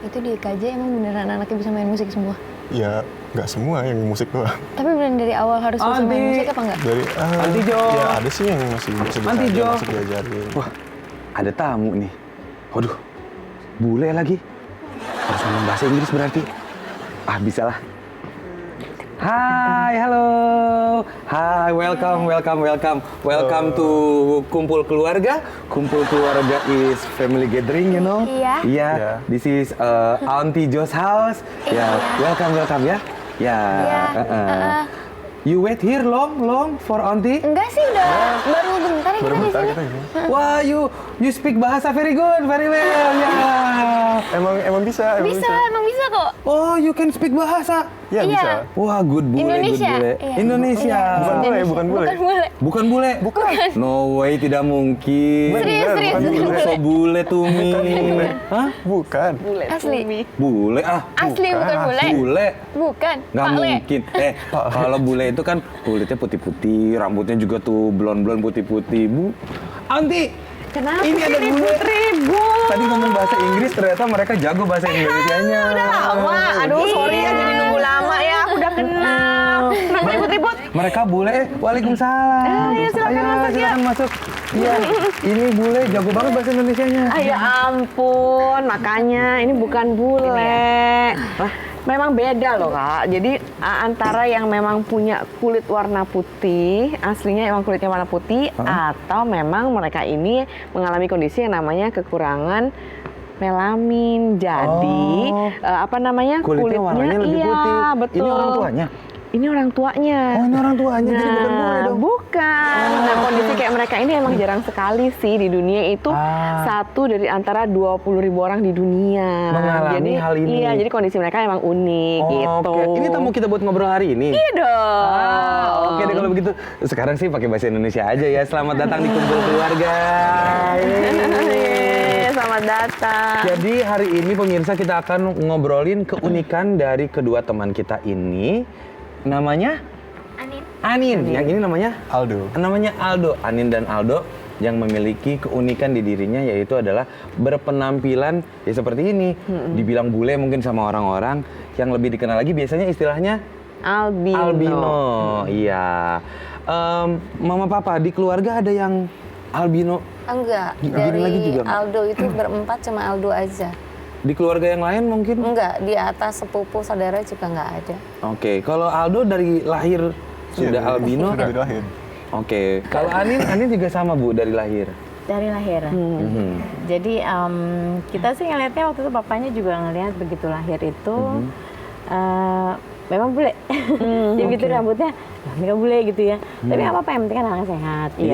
Itu di KJ emang beneran anaknya bisa main musik semua? Ya nggak semua yang musik doang. Tapi beneran dari awal harus bisa main musik apa enggak? Dari Anti Jo. Ya ada sih yang masih bisa Anti Jo. masih diajarin. Wah, ada tamu nih. Waduh, bule lagi. Harus ngomong bahasa Inggris berarti. Ah, bisa lah. Hai, halo. Hai, welcome to Kumpul Keluarga. Kumpul Keluarga is family gathering, you know? Iya. Iya. This is Auntie Jo's house. Ya, welcome ya. Ya. You wait here long for Auntie? Enggak sih, udah baru bentar ya kita di sini. Wah, you speak bahasa very good, very well. Ya. Emang bisa. Emang bisa kok. Oh, you can speak bahasa. Ya Iya. bisa. Wah, good bule, Indonesia. good bule. Iya. Indonesia. Bukan bule, bukan bule. Bukan bule? Bukan. No way, tidak mungkin. Serius. bukan So bule tuh, Mi. Hah? Bukan. Asli. Bule ah. Asli bukan bule. Bule. Bukan. Nggak Pak Le. mungkin. Kalau bule itu kan kulitnya putih-putih, rambutnya juga tuh blond-blond putih-putih. Bu, Auntie, Kenapa ini ada bule. ribut? Tadi ngomong bahasa Inggris, ternyata mereka jago bahasa Indonesianya. Lama, aduh sorry ya jadi nunggu lama ya, aku udah kenal. Kenapa ribut-ribut? Mereka bule, waalaikumsalam. Iya, silakan Ayo, masuk, silakan masuk. Iya, ini bule jago banget bahasa Indonesianya. Ah, ya ampun, makanya ini bukan bule. Memang beda loh Kak, jadi antara yang memang punya kulit warna putih, aslinya emang kulitnya warna putih, atau memang mereka ini mengalami kondisi yang namanya kekurangan melamin. Jadi Kulitnya warnanya lebih iya, putih. betul. Ini orang tuanya? Ini orang tuanya. Oh, ini orang tuanya, jadi bukan bule dong. Bukan. Nah, kondisi kayak mereka ini emang jarang sekali sih di dunia itu. Satu dari antara 20.000 orang di dunia. Mengalami hal ini. Iya, jadi kondisi mereka emang unik gitu. Oke, ini tamu kita buat ngobrol hari ini. Iya dong. Oke deh kalau begitu. Sekarang sih pakai bahasa Indonesia aja ya. Selamat datang di Kumpul Keluarga. Yeay, selamat datang. Jadi hari ini pemirsa kita akan ngobrolin keunikan dari kedua teman kita ini. Namanya? Anin. Yang ini namanya? Aldo. Namanya Aldo. Anin dan Aldo yang memiliki keunikan di dirinya yaitu adalah berpenampilan ya seperti ini. Dibilang bule mungkin sama orang-orang, yang lebih dikenal lagi biasanya istilahnya albino. Iya. Mama papa di keluarga ada yang albino? Enggak. Gini Dari lagi juga nggak? Aldo itu berempat cuma Aldo aja. Di keluarga yang lain mungkin? Enggak, di atas sepupu saudara juga enggak ada. Oke, kalau Aldo dari lahir sudah Iya, albino? Sudah dari lahir. Oke, kalau Anin juga sama Bu dari lahir. Dari lahir. Jadi kita sih ngelihatnya waktu itu papanya juga ngelihat begitu lahir itu memang bule. Jadi gitu rambutnya, ini kan bule gitu ya. Tapi nggak apa-apa, yang penting kan anaknya sehat, putih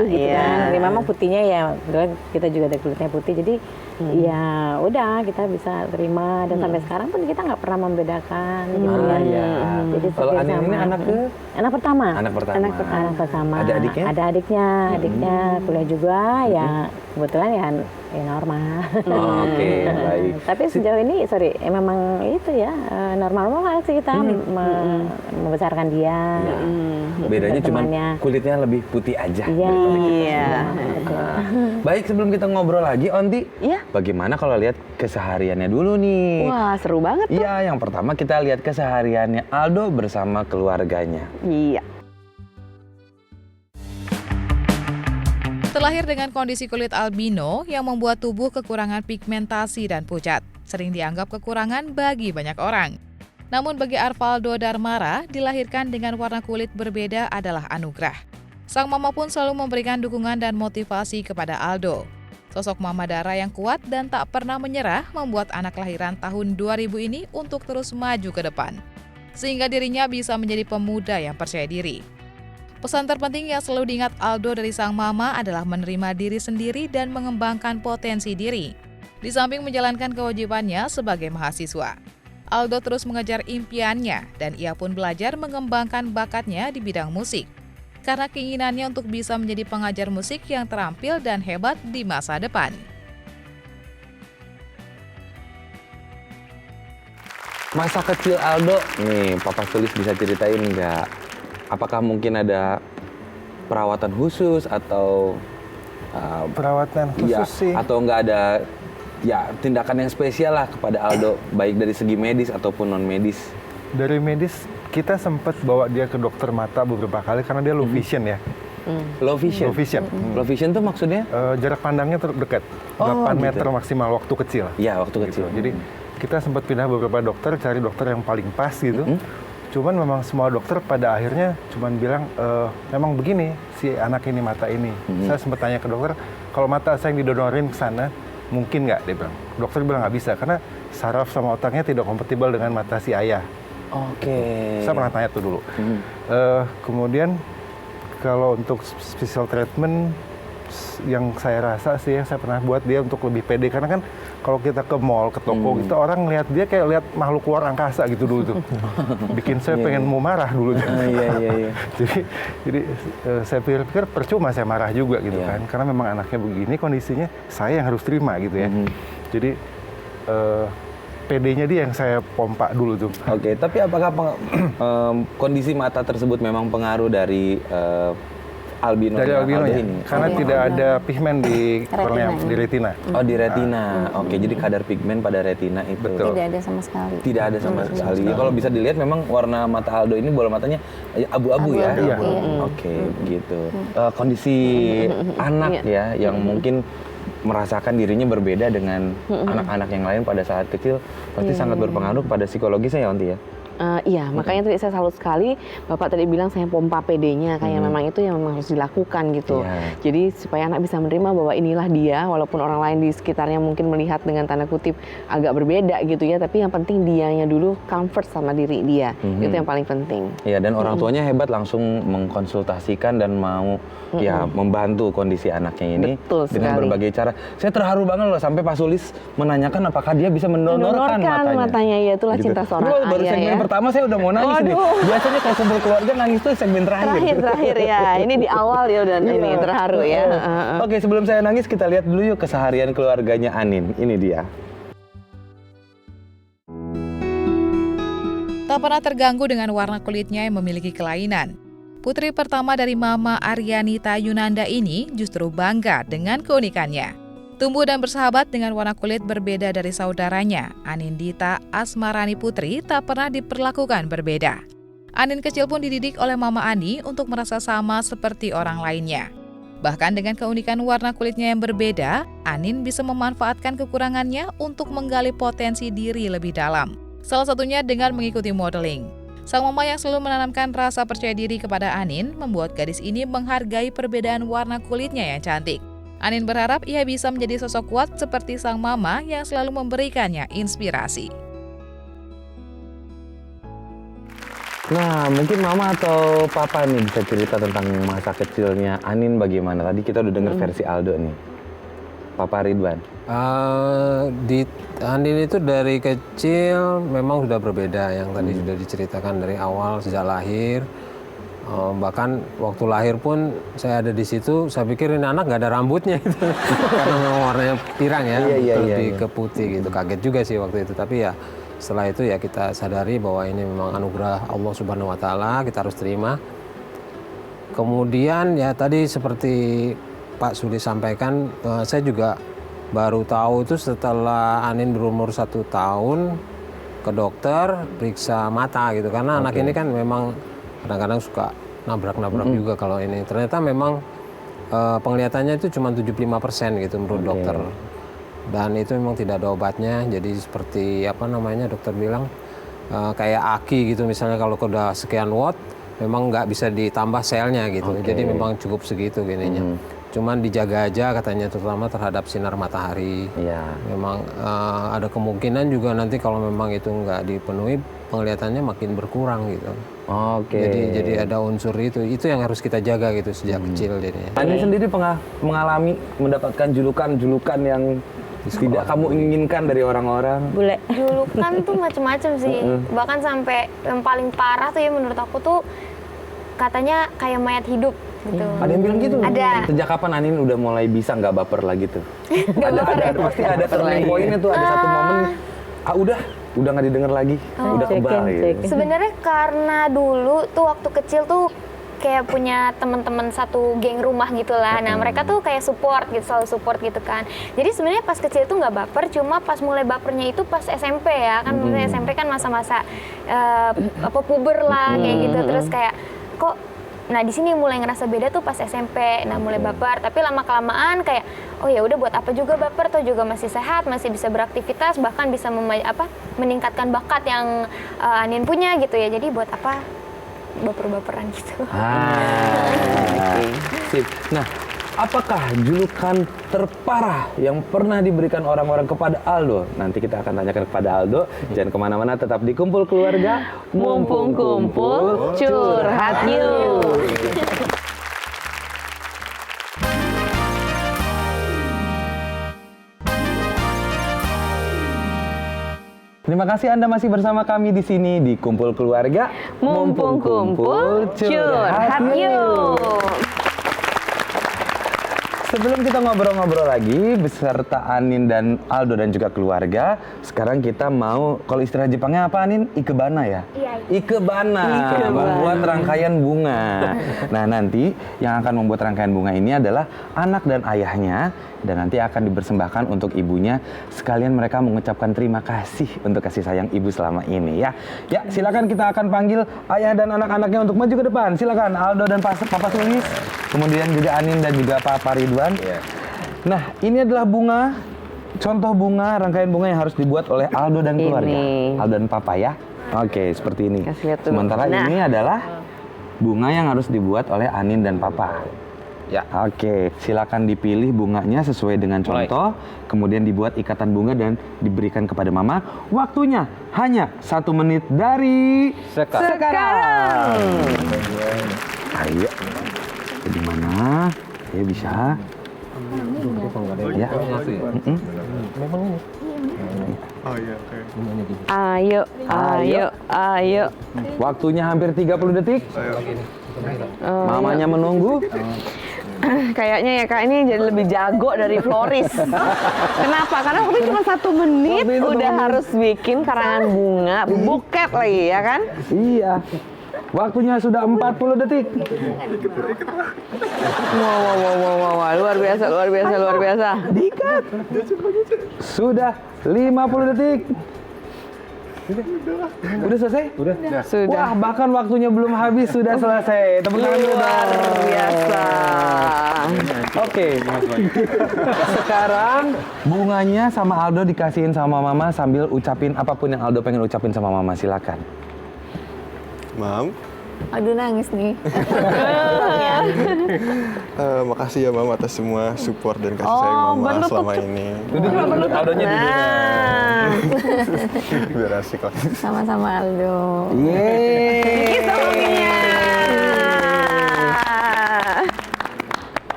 gitu kan. Jadi memang putihnya ya, kebetulan kita juga ada kulitnya putih. Jadi ya udah kita bisa terima dan sampai sekarang pun kita nggak pernah membedakan gitu ya. Iya. Jadi Kalau seperti Anin ini sama. anak pertama. Anak pertama. Anak pertama. Ada adiknya? Ada adiknya kuliah juga ya kebetulan ya normal. Oke, baik. Tapi sejauh ini memang itu ya normal sih kita membesarkan dia. Bedanya cuma temannya. kulitnya lebih putih aja. Iya. Baik, sebelum kita ngobrol lagi, Onti, Iya. bagaimana kalau lihat kesehariannya dulu nih? Wah, seru banget tuh. Iya, yang pertama kita lihat kesehariannya Aldo bersama keluarganya. Iya. Terlahir dengan kondisi kulit albino yang membuat tubuh kekurangan pigmentasi dan pucat, sering dianggap kekurangan bagi banyak orang. Namun bagi Arvaldo Darmara, dilahirkan dengan warna kulit berbeda adalah anugerah. Sang mama pun selalu memberikan dukungan dan motivasi kepada Aldo. Sosok mama Dara yang kuat dan tak pernah menyerah membuat anak kelahiran tahun 2000 ini untuk terus maju ke depan, sehingga dirinya bisa menjadi pemuda yang percaya diri. Pesan terpenting yang selalu diingat Aldo dari sang mama adalah menerima diri sendiri dan mengembangkan potensi diri, di samping menjalankan kewajibannya sebagai mahasiswa. Aldo terus mengejar impiannya dan ia pun belajar mengembangkan bakatnya di bidang musik, karena keinginannya untuk bisa menjadi pengajar musik yang terampil dan hebat di masa depan. Masa kecil Aldo, nih Papa tulis bisa ceritain nggak? Apakah mungkin ada perawatan khusus atau Perawatan khusus sih. atau nggak ada ya tindakan yang spesial lah kepada Aldo, baik dari segi medis ataupun non medis? Dari medis kita sempat bawa dia ke dokter mata beberapa kali karena dia low vision ya. Low vision. Low vision. Low vision tuh maksudnya? Jarak pandangnya dekat. Oh, 8 gitu. meter maksimal waktu kecil. Ya, waktu kecil. Jadi kita sempat pindah beberapa dokter, cari dokter yang paling pas gitu. Cuman memang semua dokter pada akhirnya cuman bilang, memang begini si anak ini mata ini. Saya sempat tanya ke dokter, kalau mata saya yang didonorin ke sana, mungkin nggak? Dia bilang. Dokter bilang nggak bisa, karena saraf sama otaknya tidak kompatibel dengan mata si ayah. Oke. Saya pernah tanya tuh dulu. Kemudian kalau untuk special treatment yang saya rasa sih saya pernah buat dia untuk lebih pede, karena kan kalau kita ke mall, ke toko gitu orang ngeliat dia kayak lihat makhluk luar angkasa gitu dulu tuh. Bikin saya pengen mau marah dulu. Iya. Jadi saya pikir percuma saya marah juga gitu kan, karena memang anaknya begini kondisinya, saya yang harus terima gitu ya. Jadi PD-nya dia yang saya pompa dulu tuh. Oke, tapi apakah kondisi mata tersebut memang pengaruh dari albino Dari albino ya, ini? karena tidak ada pigmen di kornea, di retina. Oh, di retina. Oke, jadi kadar pigmen pada retina itu. Betul. Tidak ada sama sekali. Tidak ada sama sekali. Kalau bisa dilihat memang warna mata Aldo ini bola matanya abu-abu ya. Abu-abu, iya. Oke, gitu. Kondisi anak ya yang mungkin merasakan dirinya berbeda dengan anak-anak yang lain pada saat kecil pasti sangat berpengaruh pada psikologisnya ya Onti ya. Iya, makanya tadi saya salut sekali Bapak tadi bilang saya pompa PD-nya, kayak memang itu yang memang harus dilakukan gitu. Iya. Jadi supaya anak bisa menerima bahwa inilah dia, walaupun orang lain di sekitarnya mungkin melihat dengan tanda kutip agak berbeda gitu ya, tapi yang penting dianya dulu comfort sama diri dia. Itu yang paling penting. Iya, dan orang tuanya hebat langsung mengkonsultasikan dan mau ya membantu kondisi anaknya ini Betul dengan sekali. berbagai cara. Saya terharu banget loh sampai Pak Sulis menanyakan apakah dia bisa mendonorkan matanya. Ya itulah Gitu. cinta seorang Aduh, baru ayah segmen ya. pertama saya udah mau nangis nih. Biasanya kalau kumpul keluarga nangis tuh segmen terakhir. Terakhir ya. Ini di awal ya udah ini terharu ya. Oke, sebelum saya nangis kita lihat dulu yuk keseharian keluarganya Anin. Ini dia. Tak pernah terganggu dengan warna kulitnya yang memiliki kelainan. Putri pertama dari Mama Aryanita Yunanda ini justru bangga dengan keunikannya. Tumbuh dan bersahabat dengan warna kulit berbeda dari saudaranya, Anindita Asmarani Putri tak pernah diperlakukan berbeda. Anin kecil pun dididik oleh Mama Ani untuk merasa sama seperti orang lainnya. Bahkan dengan keunikan warna kulitnya yang berbeda, Anin bisa memanfaatkan kekurangannya untuk menggali potensi diri lebih dalam. Salah satunya dengan mengikuti modeling. Sang mama yang selalu menanamkan rasa percaya diri kepada Anin membuat gadis ini menghargai perbedaan warna kulitnya yang cantik. Anin berharap ia bisa menjadi sosok kuat seperti sang mama yang selalu memberikannya inspirasi. Nah, mungkin mama atau papa nih bisa cerita tentang masa kecilnya Anin bagaimana? Tadi kita udah dengar versi Aldo nih. Papa Ridwan. Di Anin itu dari kecil memang sudah berbeda yang tadi sudah diceritakan dari awal sejak lahir. Bahkan waktu lahir pun saya ada di situ, saya pikir ini anak nggak ada rambutnya gitu. Karena memang warnanya pirang ya, lebih ke putih gitu. Kaget juga sih waktu itu, tapi ya setelah itu ya kita sadari bahwa ini memang anugerah Allah Subhanahu Wa Taala, kita harus terima. Kemudian ya tadi seperti Pak Sudi sampaikan, saya juga baru tahu itu setelah Anin berumur 1 tahun ke dokter periksa mata gitu, karena anak ini kan memang kadang-kadang suka nabrak-nabrak juga kalau ini. Ternyata memang penglihatannya itu cuma 75% gitu menurut dokter. Dan itu memang tidak ada obatnya. Jadi seperti apa namanya dokter bilang kayak aki gitu, misalnya kalau udah sekian watt memang nggak bisa ditambah selnya gitu. Jadi memang cukup segitu gininya. Cuman dijaga aja katanya, terutama terhadap sinar matahari. Memang ada kemungkinan juga nanti kalau memang itu nggak dipenuhi penglihatannya makin berkurang gitu. Jadi ada unsur itu yang harus kita jaga gitu sejak kecil jadinya. Anin sendiri mengalami mendapatkan julukan yang tidak kamu inginkan dari orang-orang? Bule. Julukan tuh macam-macam sih. Bahkan sampai yang paling parah tuh ya menurut aku tuh katanya kayak mayat hidup gitu. Ada yang bilang gitu? Ada. Sejak kapan Anin udah mulai bisa nggak baper lagi tuh? Pasti ya. ada turning point-nya tuh, ada satu momen udah nggak didengar lagi, udah kebal gitu. Sebenarnya karena dulu tuh waktu kecil tuh kayak punya teman-teman satu geng rumah gitulah. Nah mereka tuh kayak support gitu, selalu support gitu kan. Jadi sebenarnya pas kecil tuh nggak baper, cuma pas mulai bapernya itu pas SMP ya kan. Maksudnya SMP kan masa-masa apa puber lah kayak gitu. Terus kayak kok, nah di sini mulai ngerasa beda tuh pas SMP. Nah mulai baper, tapi lama kelamaan kayak oh ya udah buat apa juga baper, tuh juga masih sehat, masih bisa beraktivitas, bahkan bisa meningkatkan bakat yang Anin punya gitu ya. Jadi buat apa baper-baperan gitu. Sip. Nah, apakah julukan terparah yang pernah diberikan orang-orang kepada Aldo? Nanti kita akan tanyakan kepada Aldo. Jangan kemana-mana, tetap di Kumpul Keluarga. Mumpung kumpul, curhat yuk. Terima kasih Anda masih bersama kami di sini di Kumpul Keluarga. Mumpung kumpul, curhat yuk. Sebelum kita ngobrol-ngobrol lagi beserta Anin dan Aldo dan juga keluarga, sekarang kita mau, kalau istilah Jepangnya apa Anin? Ikebana ya? Iya. Ikebana, membuat rangkaian bunga. Nah nanti yang akan membuat rangkaian bunga ini adalah anak dan ayahnya, dan nanti akan dipersembahkan untuk ibunya. Sekalian mereka mengucapkan terima kasih untuk kasih sayang ibu selama ini ya. Ya silakan, kita akan panggil ayah dan anak-anaknya untuk maju ke depan. Silakan Aldo dan Papa Sulis, kemudian juga Anin dan juga Papa Ridwan. Nah ini adalah bunga, contoh bunga, rangkaian bunga yang harus dibuat oleh Aldo dan keluarga. Aldo dan Papa ya. Oke, seperti ini. Sementara ini adalah bunga yang harus dibuat oleh Anin dan Papa. Ya, oke. Silakan dipilih bunganya sesuai dengan contoh, kemudian dibuat ikatan bunga dan diberikan kepada Mama. Waktunya hanya 1 menit dari sekarang. Ayo, di mana? Ya bisa. Ya. Ayo. Waktunya hampir 30 detik. Mamanya menunggu. Kayaknya ya Kak, ini jadi lebih jago dari Floris. Kenapa? Karena waktu cuma 1 menit udah harus bikin karangan bunga, buket lagi ya kan? Iya. Waktunya sudah 40 detik. Wow, luar biasa. Dikat. Sudah 50 detik. Udah selesai? Udah. Sudah. Wah, bahkan waktunya belum habis sudah selesai. Tepuk tangan dulu. Luar biasa. Oke. Sekarang bunganya sama Aldo dikasihin sama Mama sambil ucapin apapun yang Aldo pengen ucapin sama Mama. Silakan. Mam, Aduh nangis nih. makasih ya Mam atas semua support dan kasih sayang Mama selama ini. Duduk, Aldonya duduk. Biar asik lah. Sama-sama Aldo.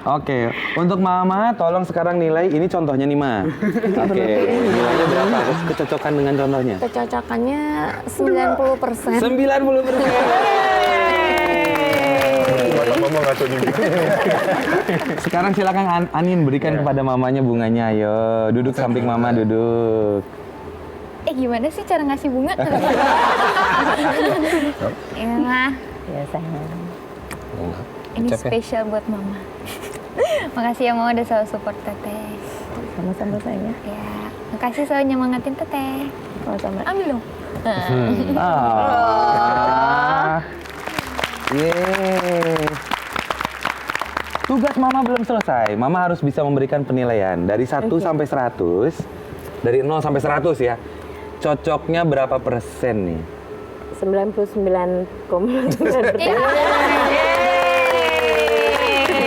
Oke, untuk Mama tolong sekarang nilai, ini contohnya nih Ma. Oke, nilainya berapa? Kecocokan dengan contohnya? Kecocokannya 90%. 90%. Mama ngaco nih. Sekarang silakan Anin berikan kepada mamanya bunganya. Ayo, duduk samping Mama, duduk. Gimana sih cara ngasih bunga? Ini mah. Ya sayang. Ini spesial buat Mama. Makasih ya Mama udah selalu support Teteh. Sama-sama sayang. Ya, makasih selalu nyemangatin Teteh. Sama-sama. Ambil dong. Tugas Mama belum selesai. Mama harus bisa memberikan penilaian dari 1 sampai 100. Dari 0 sampai 100 ya. Cocoknya berapa persen nih? 99,9%.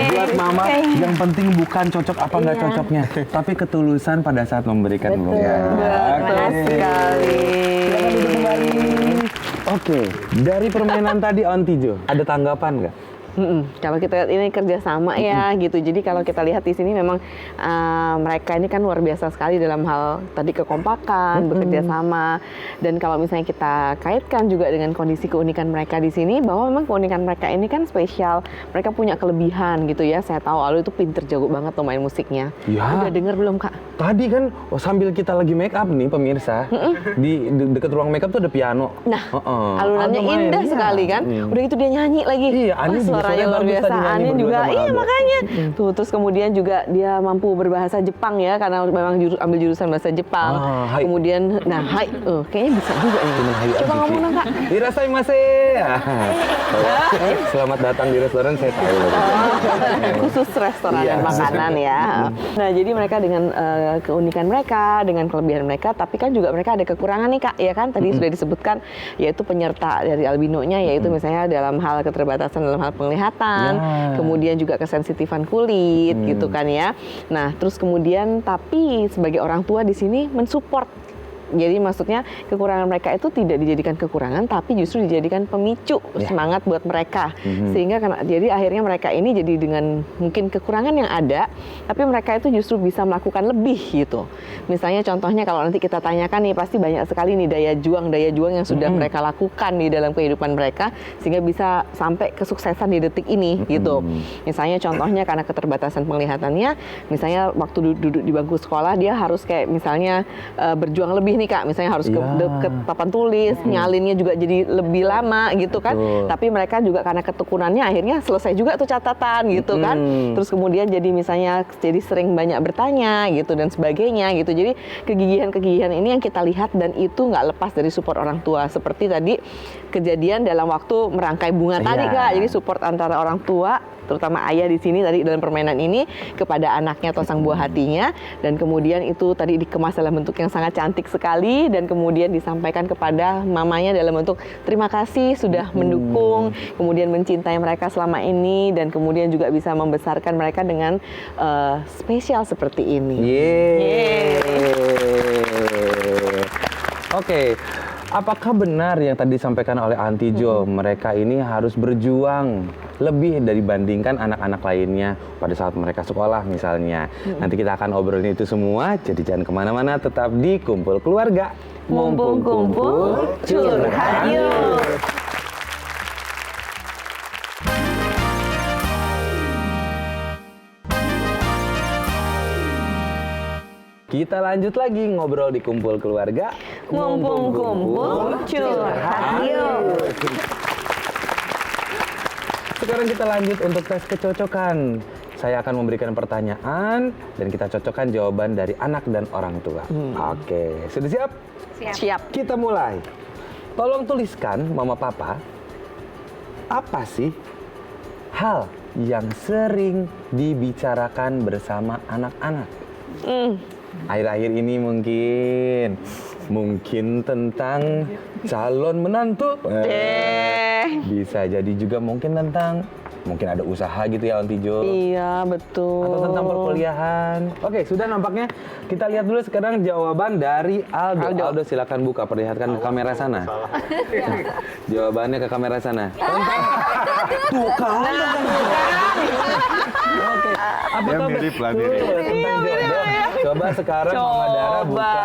Buat Mama, yang penting bukan cocok apa nggak cocoknya, tapi ketulusan pada saat memberikan bunga. Benar sekali. Silakan duduk kembali. Oke, dari permainan tadi Ontijo, ada tanggapan nggak? Kalau kita lihat ini kerjasama ya gitu. Jadi kalau kita lihat di sini memang mereka ini kan luar biasa sekali dalam hal tadi kekompakan, bekerja sama. Dan kalau misalnya kita kaitkan juga dengan kondisi keunikan mereka di sini, bahwa memang keunikan mereka ini kan spesial. Mereka punya kelebihan gitu ya. Saya tahu Aldo itu pinter, jago banget tuh main musiknya. Ya. Udah denger belum Kak? Tadi kan sambil kita lagi make up nih pemirsa, di deket ruang make up tuh ada piano. Nah, Aldo alunannya main, indah iya. sekali kan. Udah gitu dia nyanyi lagi. Iya, Anin juga bahasanya luar bagus biasa. tadi nyanyi Anin berdua juga, sama iya Aldo. makanya. Tuh, terus kemudian juga dia mampu berbahasa Jepang ya, karena memang ambil jurusan bahasa Jepang. Hai. Kemudian, nah hai, kayaknya bisa juga nih. Cuman hai Coba aja ngomong sih. dong Kak. Irasaimase. Selamat datang di restoran, saya tahu. Khusus restoran Iya. dan makanan ya. Nah, jadi mereka dengan keunikan mereka, dengan kelebihan mereka, tapi kan juga mereka ada kekurangan nih Kak, ya kan? Tadi sudah disebutkan, yaitu penyerta dari albinonya, yaitu misalnya dalam hal keterbatasan dalam hal penglihatan, Ya. kemudian juga kesensitifan kulit, gitu kan ya. Nah, terus kemudian, tapi sebagai orang tua di sini mensupport. Jadi maksudnya kekurangan mereka itu tidak dijadikan kekurangan, tapi justru dijadikan pemicu semangat buat mereka. Sehingga jadi akhirnya mereka ini jadi dengan mungkin kekurangan yang ada, tapi mereka itu justru bisa melakukan lebih gitu. Misalnya contohnya kalau nanti kita tanyakan nih, pasti banyak sekali nih daya juang yang sudah mereka lakukan di dalam kehidupan mereka, sehingga bisa sampai kesuksesan di detik ini gitu. Misalnya contohnya karena keterbatasan penglihatannya, misalnya waktu duduk di bangku sekolah dia harus kayak misalnya berjuang lebih nih Kak, misalnya harus ke papan tulis, nyalinnya juga jadi lebih lama gitu kan. Tapi mereka juga karena ketekunannya akhirnya selesai juga tuh catatan gitu kan. Terus kemudian jadi misalnya jadi sering banyak bertanya gitu dan sebagainya gitu. Jadi kegigihan-kegigihan ini yang kita lihat dan itu nggak lepas dari support orang tua. Seperti tadi kejadian dalam waktu merangkai bunga tadi Kak. Jadi support antara orang tua, terutama ayah di sini tadi dalam permainan ini kepada anaknya atau sang buah hatinya, dan kemudian itu tadi dikemas dalam bentuk yang sangat cantik sekali dan kemudian disampaikan kepada mamanya dalam bentuk terima kasih sudah mendukung, kemudian mencintai mereka selama ini dan kemudian juga bisa membesarkan mereka dengan spesial seperti ini. Oke. Apakah benar yang tadi disampaikan oleh Aunty Jo, mereka ini harus berjuang lebih dibandingkan anak-anak lainnya pada saat mereka sekolah misalnya? Nanti kita akan obrolin itu semua, jadi jangan kemana-mana, tetap di Kumpul Keluarga. Mumpung kumpul, curhat yuk. Kita lanjut lagi ngobrol di Kumpul Keluarga. Mumpung kumpul, curhat yuk. Sekarang kita lanjut untuk tes kecocokan. Saya akan memberikan pertanyaan dan kita cocokkan jawaban dari anak dan orang tua. Oke, sudah siap? Siap. Kita mulai. Tolong tuliskan, Mama Papa, apa sih hal yang sering dibicarakan bersama anak-anak? Akhir-akhir ini mungkin tentang calon menantu. Bisa jadi juga mungkin ada usaha gitu ya Aunty Jo. Iya, betul. Atau tentang perkuliahan. Oke, sudah nampaknya. Kita lihat dulu sekarang jawaban dari Aldo. Aldo silakan buka, perlihatkan ke kamera sana. Jawabannya ke kamera sana. Tuh kan. Oke. Apakah mirip lah, betul mirip. tentang jodoh? Coba sekarang Mama Dara buka.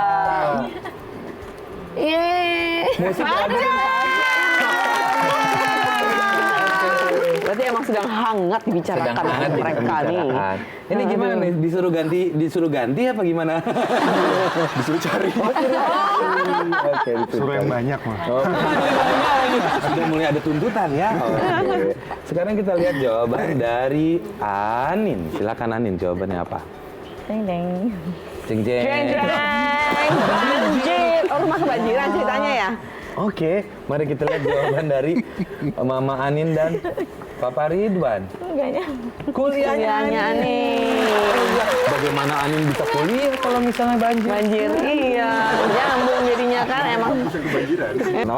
Musik lagu. Berarti emang sedang hangat dibicarakan Sedang mereka nih. Ini gimana nih? Disuruh ganti apa gimana? Disuruh cari. Oke, Suruh yang banyak mah. Sudah mulai ada tuntutan ya. Oke. Sekarang kita lihat jawaban dari Anin. Silakan Anin, jawabannya apa? Deng deng. Jeng jeng. Jeng jeng. Banjir. Oh, rumah kebanjiran ceritanya ya? Oke, mari kita lihat jawaban dari Mama Anin dan Papa Ridwan. Enggaknya. Kuliahnya Anin. Bagaimana Anin bisa kuliah kalau misalnya banjir? Banjir, iya. Nyambung jadinya kan emang.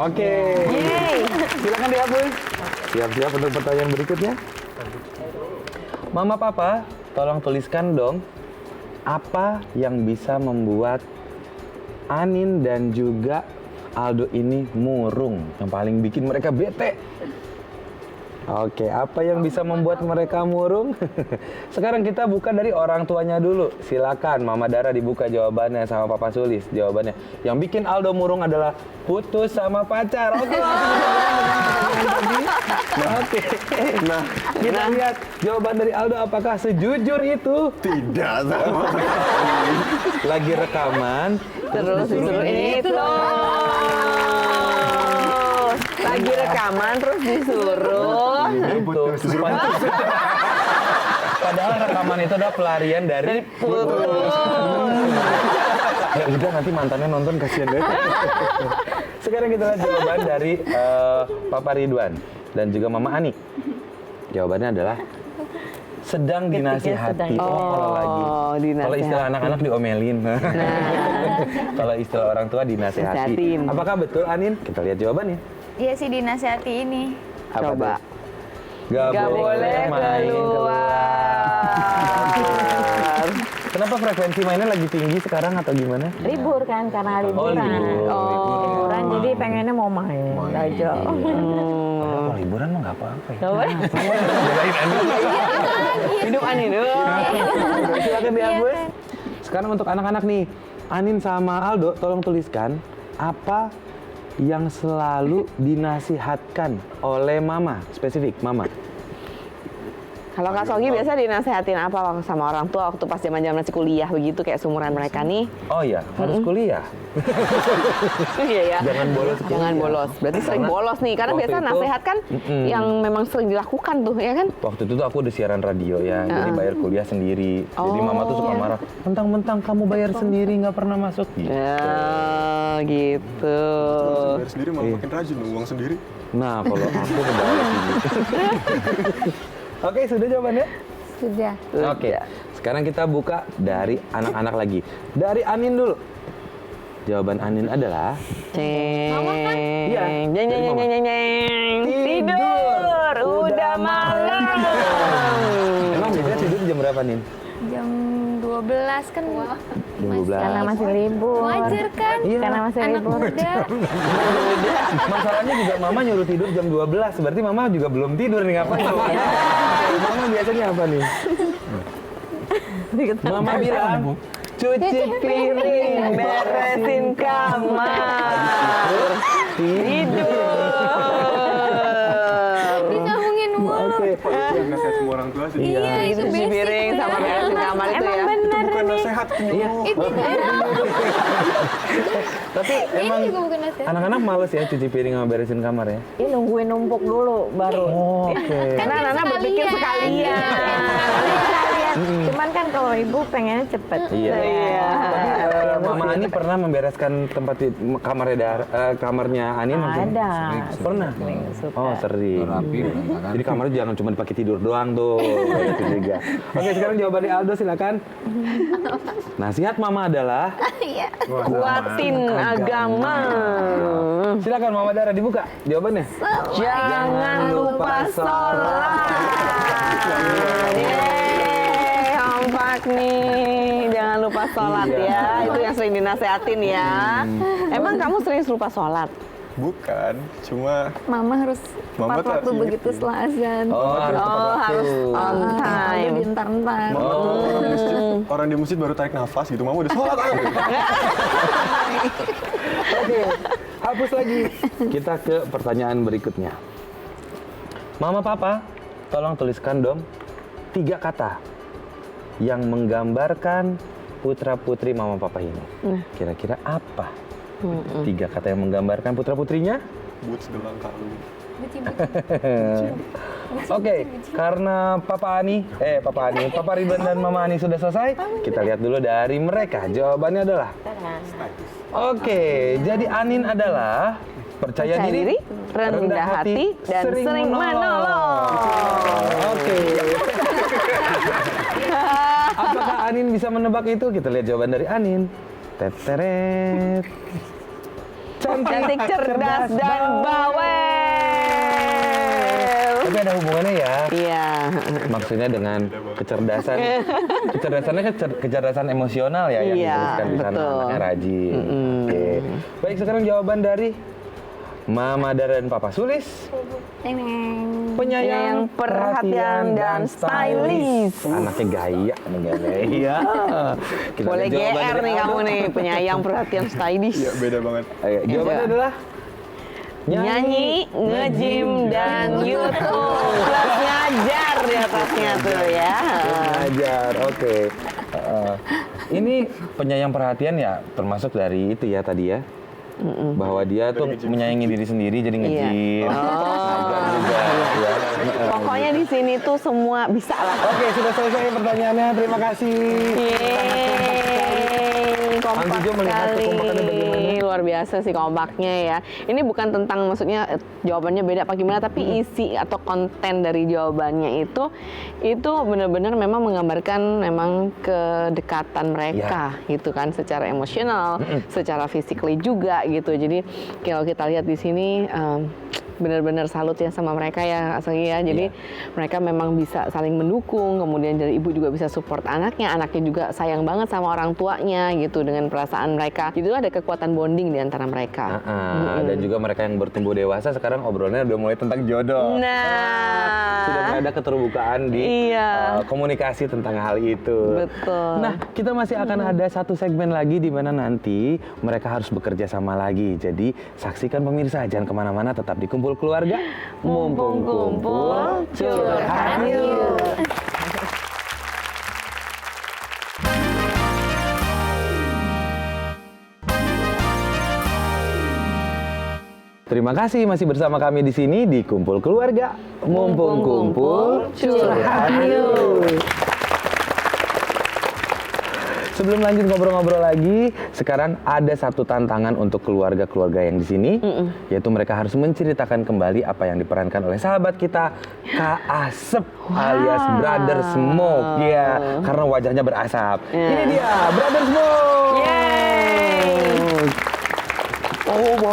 Oke. Silakan dihapus. Siap-siap untuk pertanyaan berikutnya. Mama Papa, tolong tuliskan dong apa yang bisa membuat Anin dan juga Aldo ini murung, yang paling bikin mereka bete. Oke, apa yang bisa membuat mereka murung? Sekarang kita buka dari orang tuanya dulu. Silakan, Mama Dara dibuka jawabannya sama Papa Sulis. Jawabannya, yang bikin Aldo murung adalah putus sama pacar. Oke. Oke. Nah, kita lihat jawaban dari Aldo apakah sejujur itu? Tidak sama. Lagi rekaman, Terus disuruh itu. Lagi rekaman terus disuruh Itu. Padahal rekaman itu adalah pelarian dari putus. Ya udah nanti mantannya nonton kasihan deh. Sekarang kita lihat jawaban dari Papa Ridwan dan juga Mama Ani. Jawabannya adalah sedang dinasihati. Kalau lagi. Kalau istilah anak-anak diomelin. Kalau istilah orang tua dinasihati. Apakah betul, Anin? Kita lihat jawabannya. Iya sih dinasihati ini. Apa Coba. tuh? Gak boleh main keluar. Kenapa frekuensi mainnya lagi tinggi sekarang atau gimana? Libur kan, karena liburan. Liburan, jadi pengennya mau main aja. Kalau liburan mah nggak apa-apa ya. Hidup Anin. Silakan dihapus. Sekarang untuk anak-anak nih, Anin sama Aldo tolong tuliskan apa yang selalu dinasihatkan oleh mama, spesifik mama. Kalau Kak Sogi biasa dinasehatin apa sama orang tua waktu pas zaman-zaman masih kuliah begitu kayak seumuran mereka nih? Oh iya, harus kuliah. Iya ya. Jangan bolos. Jangan bolos. Berarti sering bolos nih karena waktu biasa itu, nasehat kan yang memang sering dilakukan tuh ya kan? Waktu itu tuh aku udah siaran radio ya, jadi bayar kuliah sendiri. Jadi mama tuh suka marah, mentang-mentang kamu bayar sendiri nggak pernah masuk. Gitu. Ya, gitu. Bayar sendiri malah makin rajin uang sendiri. Nah, kalau aku kebayar gitu. Oke, sudah jawabannya? Sudah. Oke, sekarang kita buka dari anak-anak lagi. Dari Anin dulu. Jawaban Anin adalah Iya. Tidur. Udah malam. Emang biasanya tidur jam berapa, Nin? Jam 12 kan. Jam 12. Karena masih libur. Wajar kan? Iya. Karena masih Anak libur. muda. Masalahnya juga mama nyuruh tidur jam 12, berarti mama juga belum tidur nih, ngapain? Mama biasanya apa nih? Mama bilang, cuci piring, Beresin kamar. Tidur. Disambungin mulu. Yang nasihat semua orang tua sih. Iya, itu Cuci basic. piring sama beresin kamar itu ya. Itu bukan nasihat, Iya. Itu Tapi emang juga bukan nasihat. anak-anak males ya cuci piring sama beresin kamar ya? Ini nungguin numpuk dulu baru. Oke. Karena anak-anak berpikir sekalian. Cuman kan kalau ibu pengennya cepet. Iya. Iya. Tapi Mama Ani pernah membereskan tempat kamarnya Ani langsung? Ada. Pernah? Suka. Oh, sering. Rapi, berantakan. Jadi kamarnya jangan cuma dipakai tidur doang tuh. Itu juga. Oke, sekarang jawaban dari Aldo silakan. Nasihat Mama adalah Kuatin agama. silakan Mama Dara dibuka jawabannya. Jangan lupa sholat. Yeay, kompak nih. Jangan lupa sholat ya. Itu yang sering dinasehatin ya. Emang kamu sering lupa sholat? Bukan, cuma Mama harus Mama tepat tuh waktu harus begitu ingetin. setelah azan. Oh, harus tepat waktu. Harus on Ada time. diantar-antar. di masjid, orang di masjid baru tarik nafas gitu, mama udah sholat ayo. Oke, hapus lagi. Kita ke pertanyaan berikutnya. Mama Papa, tolong tuliskan dong 3 kata yang menggambarkan putra-putri Mama Papa ini. Kira-kira apa? 3 kata yang menggambarkan putra-putrinya? Boots gelang kalung. Oke, karena Papa Ridwan dan Mama Ani sudah selesai, kita lihat dulu dari mereka. Jawabannya adalah Oke, jadi Anin adalah percaya diri, rendah hati, dan sering menolong. Oke. Apakah Anin bisa menebak itu? Kita lihat jawaban dari Anin. Teteret. Cantik, cerdas, dan bawel. Tapi ada hubungannya ya. Iya. Maksudnya dengan kecerdasan. Kecerdasannya kecerdasan emosional ya yang Iya, dituliskan di sana. betul. Anaknya rajin. Oke. Baik, sekarang jawaban dari Mama Dara dan Papa Sulis. Penyayang, perhatian, dan stylish. Anaknya gaya nih, gaya. Iya. Kita Boleh lihat jawaban GR dari nih Aldo. kamu nih, penyayang, perhatian, stylish. Iya, beda banget. Ayo, jawabannya Iya. adalah Nyanyi, nge-gym, dan YouTube. Plus ngajar di atasnya tuh ya. Ngajar, oke. Ini penyayang perhatian ya, termasuk dari itu ya tadi ya. bahwa dia tuh menyayangi diri sendiri jadi nge-gym, ngajar juga. Ya. Pokoknya di sini tuh semua bisa lah. Oke, sudah selesai pertanyaannya. Terima kasih. Kompak Hansi Jo melihat kekompakannya bagaimana? Luar biasa sih kompaknya ya. Ini bukan tentang maksudnya jawabannya beda apa gimana, tapi isi atau konten dari jawabannya itu benar-benar memang menggambarkan memang kedekatan mereka gitu kan, secara emosional, secara physically juga gitu. Jadi kalau kita lihat di sini benar-benar salut ya sama mereka ya Asli ya. Jadi mereka memang bisa saling mendukung, kemudian dari ibu juga bisa support anaknya juga sayang banget sama orang tuanya gitu dengan perasaan mereka. Itu ada kekuatan bonding di antara mereka. Dan juga mereka yang bertumbuh dewasa sekarang obrolannya udah mulai tentang jodoh. Sudah mulai ada keterbukaan di komunikasi tentang hal itu. Betul. Nah, kita masih akan ada satu segmen lagi di mana nanti mereka harus bekerja sama lagi. Jadi saksikan pemirsa, jangan kemana-mana, tetap di Kumpul Keluarga. Mumpung kumpul, curhat yuk. Terima kasih masih bersama kami di sini di Kumpul Keluarga. Mumpung kumpul, curhat yuk. Sebelum lanjut ngobrol-ngobrol lagi, sekarang ada satu tantangan untuk keluarga-keluarga yang di sini, yaitu mereka harus menceritakan kembali apa yang diperankan oleh sahabat kita, Kak Asep alias Brother Smoke, ya, karena wajahnya berasap. Ini dia, Brother Smoke.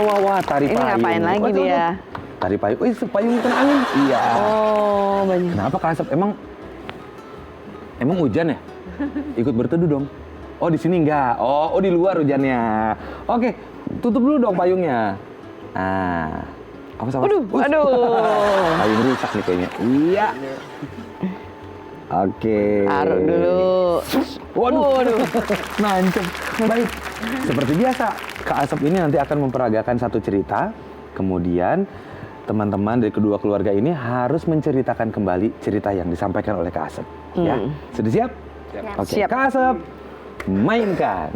Wah, tari payung. Ini ngapain lagi dia? Tari payung. Payung kena angin. Iya. Oh, banyak. Kenapa Kak Asep? Emang hujan ya? Ikut berteduh dong. Oh, di sini enggak. Oh, di luar hujannya. Oke, tutup dulu dong payungnya. Nah, apa sama? Aduh. Payung rusak nih kayaknya. Iya. Oke. Taruh dulu. Waduh. Nancep. Baik. Seperti biasa, Kak Asep ini nanti akan memperagakan satu cerita. Kemudian teman-teman dari kedua keluarga ini harus menceritakan kembali cerita yang disampaikan oleh Kak Asep. Ya, sudah siap? Oke, Siap. Kak Asep, mainkan.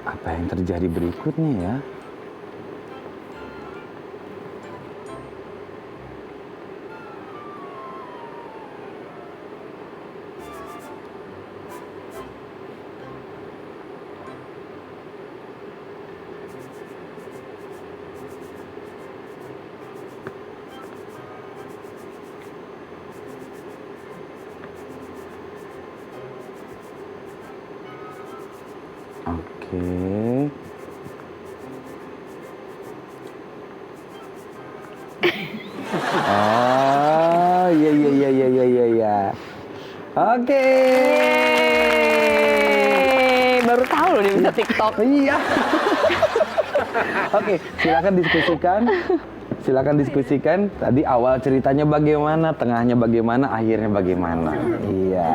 Apa yang terjadi berikutnya ya? Oke. Oh, iya. Oke. Baru tahu loh dia bisa TikTok. Iya. Oke, silakan diskusikan. Tadi awal ceritanya bagaimana, tengahnya bagaimana, akhirnya bagaimana. Iya.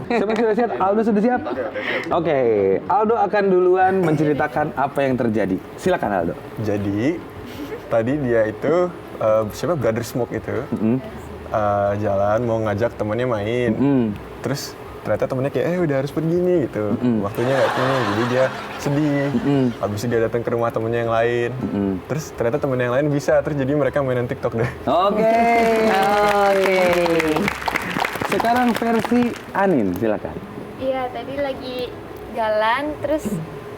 Siapa sudah siap? Aldo sudah siap? Oke, Aldo akan duluan menceritakan apa yang terjadi. Silakan Aldo. Jadi tadi dia itu Brother Smoke itu jalan mau ngajak temennya main. Terus ternyata temennya kayak udah harus pergi nih gitu. Waktunya nggak ini, jadi dia sedih. Habis itu dia datang ke rumah temennya yang lain. Terus ternyata temennya yang lain bisa, terus jadi mereka mainan TikTok deh. Oke. Sekarang versi Anin, silakan. Iya, tadi lagi jalan terus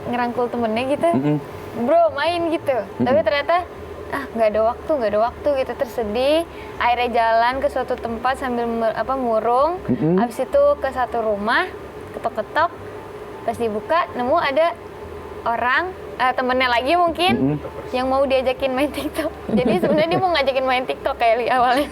ngerangkul temennya gitu. Bro, main gitu. Tapi ternyata nggak ada waktu gitu, tersedih. Akhirnya jalan ke suatu tempat sambil murung. Habis itu ke satu rumah, ketok-ketok. Pas dibuka, nemu ada orang, temennya lagi mungkin, yang mau diajakin main TikTok. Jadi sebenarnya dia mau ngajakin main TikTok kayak awalnya.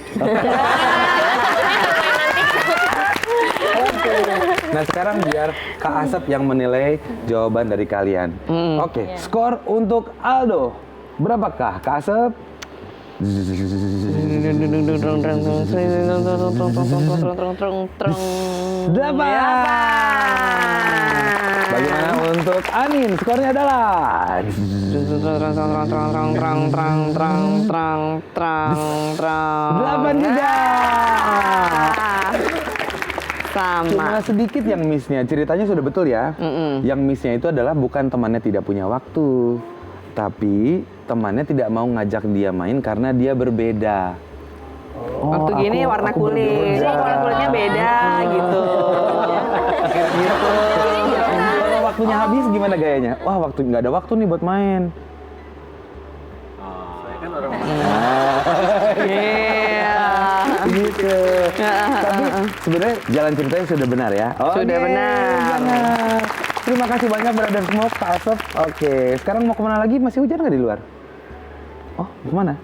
Nah sekarang biar Kak Asep yang menilai jawaban dari kalian. Oke, skor untuk Aldo. Berapakah Kak Asep? Bagaimana untuk Anin? Skornya adalah 8 juga. Sama. Cuma sedikit yang miss-nya. Ceritanya sudah betul ya. Yang miss-nya itu adalah bukan temannya tidak punya waktu, tapi temannya tidak mau ngajak dia main karena dia berbeda. Waktu gini warna kulit, warna kulitnya beda gitu. Kalau waktunya habis gimana gayanya? Wah, waktu nggak ada waktu nih buat main. Saya kan orang Gitu. Tapi sebenarnya jalan ceritanya sudah benar ya. Sudah benar. Terima kasih banyak Brother Smoke, Kak Asep. Oke, sekarang mau kemana lagi? Masih hujan nggak di luar? Oh, kemana?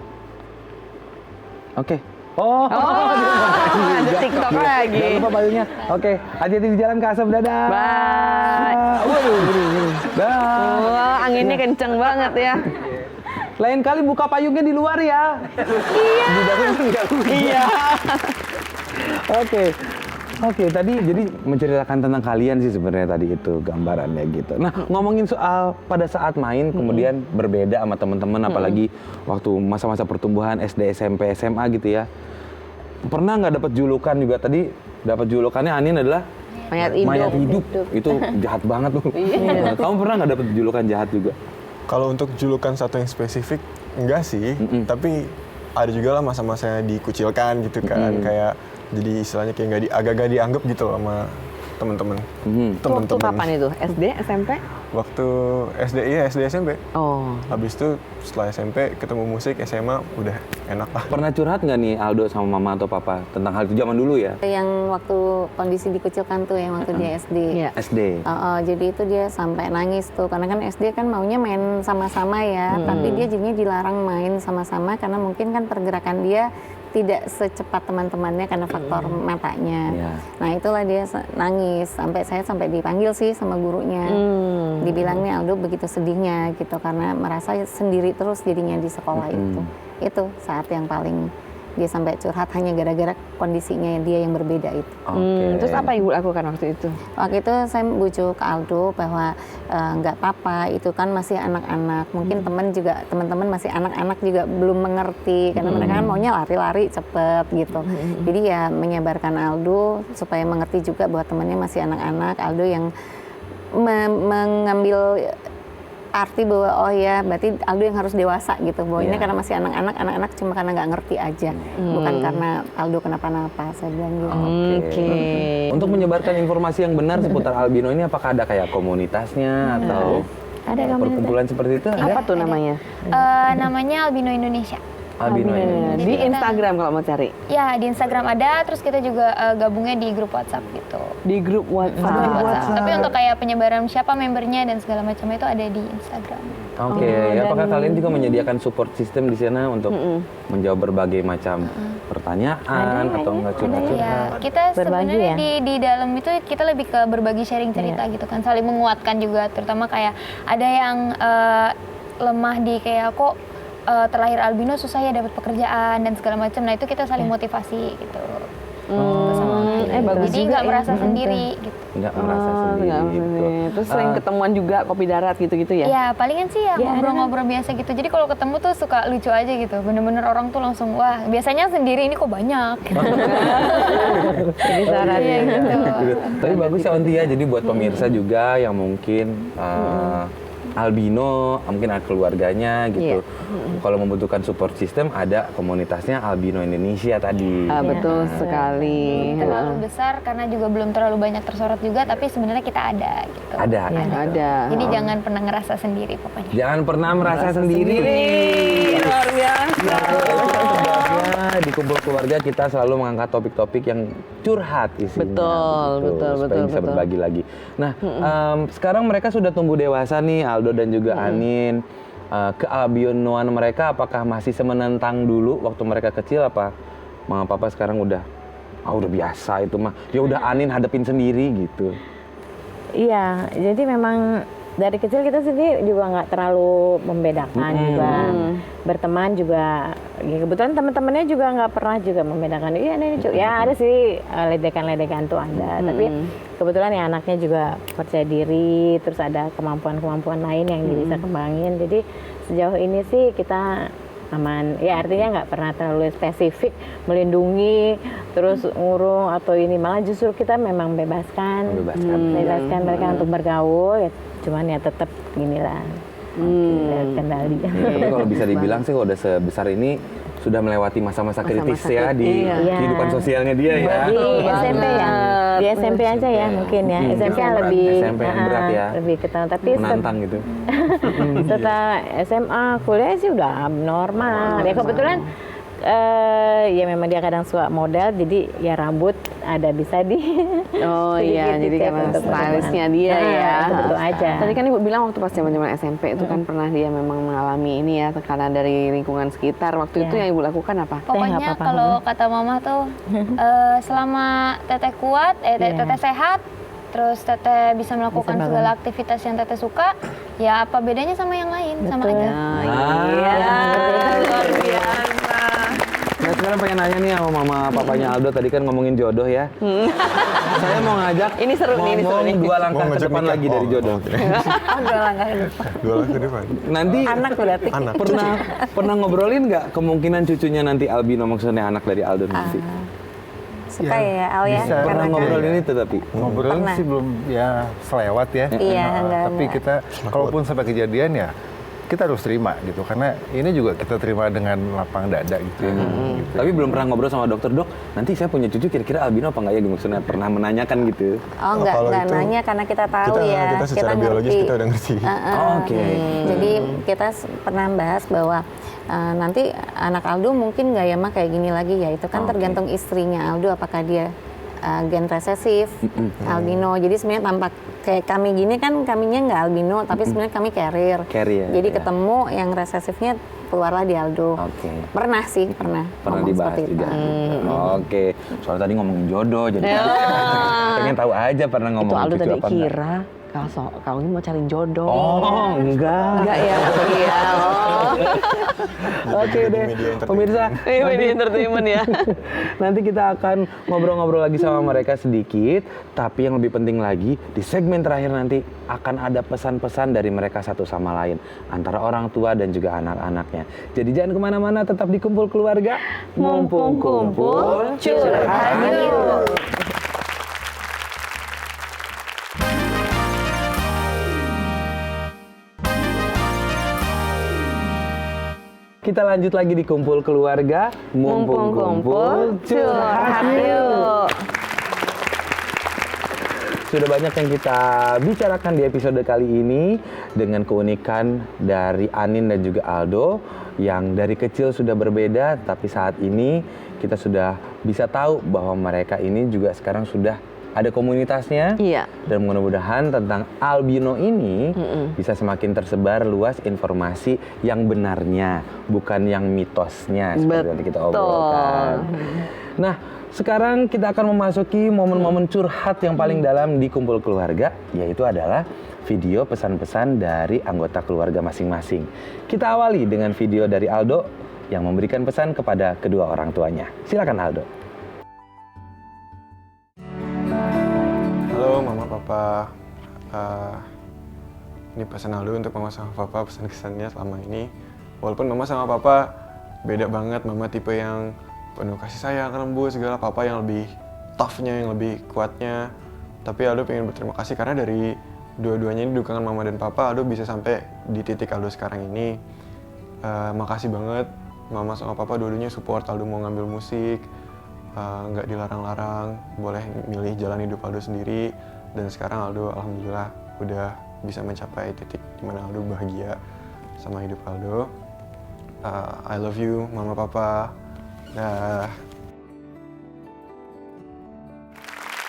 Oke. Oh, ada TikTok lagi. Jangan lupa bayunya. Oke, hati-hati di jalan Kak Asep. Dadah. Bye. Bye. Wah, anginnya kenceng banget ya. Lain kali buka payungnya di luar ya. Iya. Di dalam nggak hujan. Iya. Oke, tadi jadi menceritakan tentang kalian sih sebenarnya tadi itu gambarannya gitu. Nah, ngomongin soal pada saat main kemudian berbeda sama teman-teman apalagi waktu masa-masa pertumbuhan SD, SMP, SMA gitu ya. Pernah nggak dapat julukan juga tadi? Dapat julukannya Anin adalah Mayat hidup. Itu jahat banget tuh. Kamu pernah nggak dapat julukan jahat juga? Kalau untuk julukan satu yang spesifik, enggak sih. Tapi ada juga lah masa-masa dikucilkan gitu kan. Kayak jadi istilahnya kayak agak-agak dianggap gitu loh sama teman-teman. Waktu kapan itu? SD, SMP? Waktu SD SMP. Oh. Habis itu setelah SMP ketemu musik, SMA udah enak lah. Pernah curhat nggak nih Aldo sama mama atau papa tentang hal itu zaman dulu ya? Yang waktu kondisi dikucilkan tuh, yang waktu dia SD. Iya. SD. Jadi itu dia sampai nangis tuh, karena kan SD kan maunya main sama-sama ya, tapi dia jadinya dilarang main sama-sama karena mungkin kan pergerakan dia tidak secepat teman-temannya karena faktor matanya. Yeah. Nah itulah dia nangis, sampai dipanggil sih sama gurunya. Dibilangnya Aldo begitu sedihnya gitu karena merasa sendiri terus jadinya di sekolah itu. Itu saat yang paling dia sampai curhat hanya gara-gara kondisinya dia yang berbeda itu. Terus apa ibu lakukan waktu itu? Waktu itu saya bujuk Aldo bahwa nggak apa-apa, itu kan masih anak-anak. Mungkin teman-teman masih anak-anak juga belum mengerti karena mereka kan maunya lari-lari cepet gitu. Jadi ya menyabarkan Aldo supaya mengerti juga bahwa temannya masih anak-anak. Aldo yang mengambil arti bahwa oh ya berarti Aldo yang harus dewasa gitu, bahwa ini karena masih anak-anak cuma karena nggak ngerti aja, bukan karena Aldo kenapa-napa, saya bilang gitu. Untuk menyebarkan informasi yang benar seputar albino ini apakah ada kayak komunitasnya atau Ada perkumpulan seperti itu? Ada? Apa tuh namanya? Namanya Albino Indonesia. Albino ini. Di Instagram kalau mau cari. Ya, di Instagram ada, terus kita juga gabungnya di grup WhatsApp gitu. Di grup WhatsApp. Tapi untuk kayak penyebaran siapa membernya dan segala macam itu ada di Instagram. Oke, apakah kalian juga menyediakan support system di sana untuk menjawab berbagai macam pertanyaan atau nggak curhat-curhat? Ya, kita sebenarnya di dalam itu kita lebih ke berbagi sharing cerita gitu kan, saling menguatkan juga, terutama kayak ada yang lemah di kayak kok terlahir albino susah ya dapat pekerjaan dan segala macam. Nah itu kita saling motivasi gitu. Bagus Jadi nggak merasa sendiri gitu. Nggak merasa sendiri gitu. Terus sering ketemuan juga kopi darat gitu-gitu ya? Ya palingan sih ya ngobrol-ngobrol biasa gitu. Jadi kalau ketemu tuh suka lucu aja gitu. Bener-bener orang tuh langsung wah biasanya sendiri ini kok banyak. Jadi sarannya gitu. Tapi bagus ya Onti ya. Jadi buat pemirsa juga yang mungkin albino, mungkin ada keluarganya gitu. Kalau membutuhkan support system, ada komunitasnya Albino Indonesia tadi. Betul sekali. Belum terlalu besar karena juga belum terlalu banyak tersorot juga, tapi sebenarnya kita ada gitu. Ada. Jadi jangan pernah ngerasa sendiri pokoknya. Jangan pernah merasa sendiri. Luar biasa. Di kumpul keluarga kita selalu mengangkat topik-topik yang curhat isinya. Betul. Supaya bisa berbagi lagi. Nah, sekarang mereka sudah tumbuh dewasa nih, Aldo dan juga Anin. Kealbinoan mereka apakah masih semenentang dulu waktu mereka kecil apa? Mama papa sekarang udah udah biasa itu mah. Ya udah Anin hadepin sendiri gitu. Iya, jadi memang dari kecil kita sendiri juga nggak terlalu membedakan juga. Berteman juga, ya kebetulan teman-temannya juga nggak pernah juga membedakan. Iya ini ya ada sih ledekan-ledekan tuh ada. Tapi kebetulan ya anaknya juga percaya diri, terus ada kemampuan-kemampuan lain yang dia bisa kembangin. Jadi sejauh ini sih kita aman. Ya artinya nggak pernah terlalu spesifik melindungi, terus ngurung atau ini, malah justru kita memang bebaskan mereka untuk bergaul. Ya, cuman ya tetap inilah kendali. Tapi kalau bisa dibilang sih udah sebesar ini sudah melewati masa-masa kritis ya di kehidupan sosialnya dia ya. Di SMP ya, di SMP aja ya mungkin ya. SMP yang lebih SMP yang berat ya. Lebih ketahuan, tapi menantang gitu. setelah SMA kuliah sih udah normal. Ya kebetulan ya memang dia kadang suka model, jadi ya rambut ada bisa di iya, jadi karena stylistnya dia ya. Betul aja. Tadi kan Ibu bilang waktu pas zaman SMP itu kan pernah dia memang mengalami ini ya, tekanan dari lingkungan sekitar. Waktu itu yang Ibu lakukan apa? Pokoknya kalau kata Mama tuh selama Teteh kuat, Teteh sehat, terus Teteh bisa melakukan segala aktivitas yang Teteh suka, ya apa bedanya sama yang lain? Sama aja. Luar biasa. Nah sekarang pengen nanya nih sama mama papanya Aldo, tadi kan ngomongin jodoh ya. Saya mau ngajak ini seru nih, dua langkah ke depan lagi dari jodoh. Dua langkah ke depan. Dua langkah ke depan. Nanti Anak berarti. pernah ngobrolin nggak kemungkinan cucunya nanti Albino, maksudnya anak dari Aldo nanti? Suka ya Al ya? bisa. Pernah Karena ngobrolin itu tapi? Ngobrolin Pernah. sih belum ya selewat ya. Iya, Tapi enggak. kita kalaupun sampai kejadian ya kita harus terima gitu, karena ini juga kita terima dengan lapang dada gitu ya. Gitu. Tapi belum pernah ngobrol sama dokter, dok nanti saya punya cucu kira-kira albino apa enggak ya, maksudnya pernah menanyakan gitu. Oh enggak kalau itu, nanya karena kita tahu kita secara biologis kita udah ngerti. Oke. Jadi kita pernah bahas bahwa nanti anak Aldo mungkin nggak ya mah kayak gini lagi ya, itu kan tergantung istrinya Aldo apakah dia gen resesif, albino. Jadi sebenarnya tampak kayak kami gini kan, kaminya nggak albino, tapi sebenarnya kami carrier. ya. Jadi ketemu yang resesifnya keluarlah di Aldo. Oke. Pernah ngomong dibahas seperti juga. itu. Oke. Soalnya tadi ngomongin jodoh, jadi pengen tahu aja pernah Itu ngomongin Aldo cucu tadi apa enggak. kira kalau ini mau cari jodoh. Oh, enggak. Enggak ya? Iya. Oke deh, pemirsa. Media entertainment ya. Nanti kita akan ngobrol-ngobrol lagi sama mereka sedikit, tapi yang lebih penting lagi di segmen terakhir nanti akan ada pesan-pesan dari mereka satu sama lain antara orang tua dan juga anak-anaknya. Jadi jangan kemana-mana, tetap di Kumpul Keluarga. Mumpung kumpul, curhat yuk. Kita lanjut lagi di Kumpul Keluarga. Mumpung kumpul, curhat yuk. Sudah banyak yang kita bicarakan di episode kali ini dengan keunikan dari Anin dan juga Aldo yang dari kecil sudah berbeda, tapi saat ini kita sudah bisa tahu bahwa mereka ini juga sekarang sudah ada komunitasnya. Iya. Dan mudah-mudahan tentang albino ini bisa semakin tersebar luas informasi yang benarnya, bukan yang mitosnya seperti yang kita obrolkan. Nah, sekarang kita akan memasuki momen-momen curhat yang paling dalam di Kumpul Keluarga, yaitu adalah video pesan-pesan dari anggota keluarga masing-masing. Kita awali dengan video dari Aldo yang memberikan pesan kepada kedua orang tuanya. Silakan Aldo. Halo Mama Papa, ini pesan Aldo untuk Mama sama Papa, pesan kesannya selama ini. Walaupun Mama sama Papa beda banget, Mama tipe yang penuh kasih sayang, lembut segala, Papa yang lebih toughnya, yang lebih kuatnya. Tapi Aldo pengen berterima kasih karena dari dua-duanya ini dukungan Mama dan Papa, Aldo bisa sampai di titik Aldo sekarang ini. Makasih banget Mama sama Papa dua-duanya support Aldo mau ngambil musik. Nggak dilarang-larang, boleh milih jalan hidup Aldo sendiri, dan sekarang Aldo alhamdulillah udah bisa mencapai titik dimana Aldo bahagia sama hidup Aldo. I love you Mama Papa. Dah.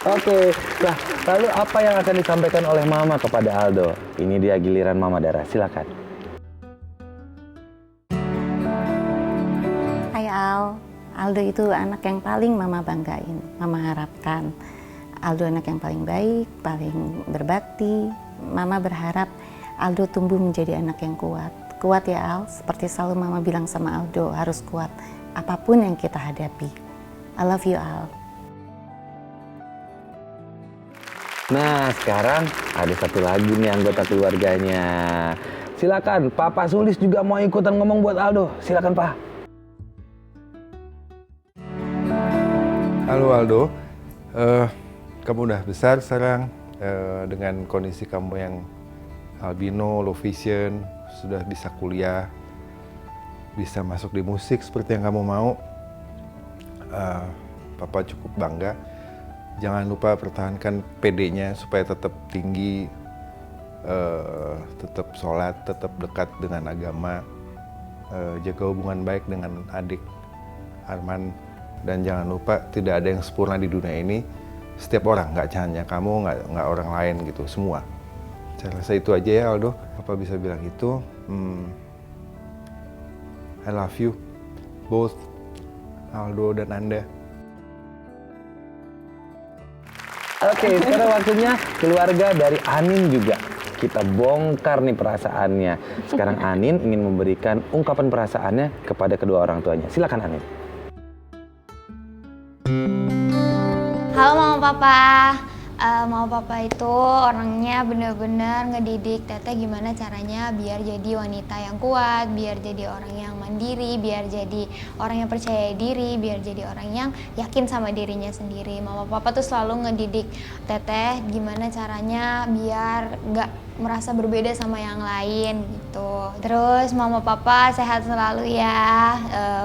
Oke, nah lalu apa yang akan disampaikan oleh Mama kepada Aldo? Ini dia giliran Mama Dara, silakan. Hai Al, Aldo itu anak yang paling mama banggain, mama harapkan. Aldo anak yang paling baik, paling berbakti. Mama berharap Aldo tumbuh menjadi anak yang kuat. Kuat ya Al, seperti selalu mama bilang sama Aldo, harus kuat apapun yang kita hadapi. I love you Al. Nah, sekarang ada satu lagi nih anggota keluarganya. Silakan, Papa Sulis juga mau ikutan ngomong buat Aldo. Silakan, Pak. Halo Aldo, kamu udah besar sekarang dengan kondisi kamu yang albino, low vision, sudah bisa kuliah, bisa masuk di musik seperti yang kamu mau. Papa cukup bangga. Jangan lupa pertahankan PD-nya supaya tetap tinggi, tetap sholat, tetap dekat dengan agama, jaga hubungan baik dengan adik Arman, dan jangan lupa tidak ada yang sempurna di dunia ini. Setiap orang, nggak hanya kamu, nggak orang lain gitu, semua. Saya rasa itu aja ya Aldo, Papa bisa bilang itu. I love you, both Aldo dan Anda. Oke, sekarang waktunya keluarga dari Anin juga. Kita bongkar nih perasaannya. Sekarang Anin ingin memberikan ungkapan perasaannya kepada kedua orang tuanya. Silakan Anin. Halo Mama Papa. Mama Papa itu orangnya bener-bener ngedidik Teteh gimana caranya biar jadi wanita yang kuat, biar jadi orang yang mandiri, biar jadi orang yang percaya diri, biar jadi orang yang yakin sama dirinya sendiri. Mama Papa tuh selalu ngedidik Teteh gimana caranya biar nggak merasa berbeda sama yang lain gitu. Terus Mama Papa sehat selalu ya.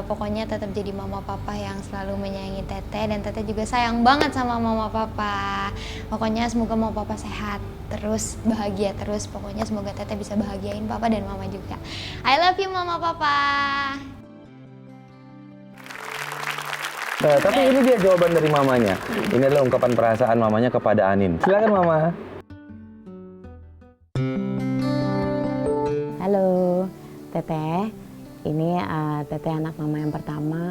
Pokoknya tetap jadi Mama Papa yang selalu menyayangi Teteh, dan Teteh juga sayang banget sama Mama Papa. Pokoknya semoga Mama Papa sehat terus, bahagia terus. Pokoknya semoga Teteh bisa bahagiain Papa dan Mama juga. I love you Mama Papa. Nah, tapi ini dia jawaban dari mamanya. Ini adalah ungkapan perasaan mamanya kepada Anin. Silakan Mama. Halo, Teteh. Ini Teteh anak mama yang pertama.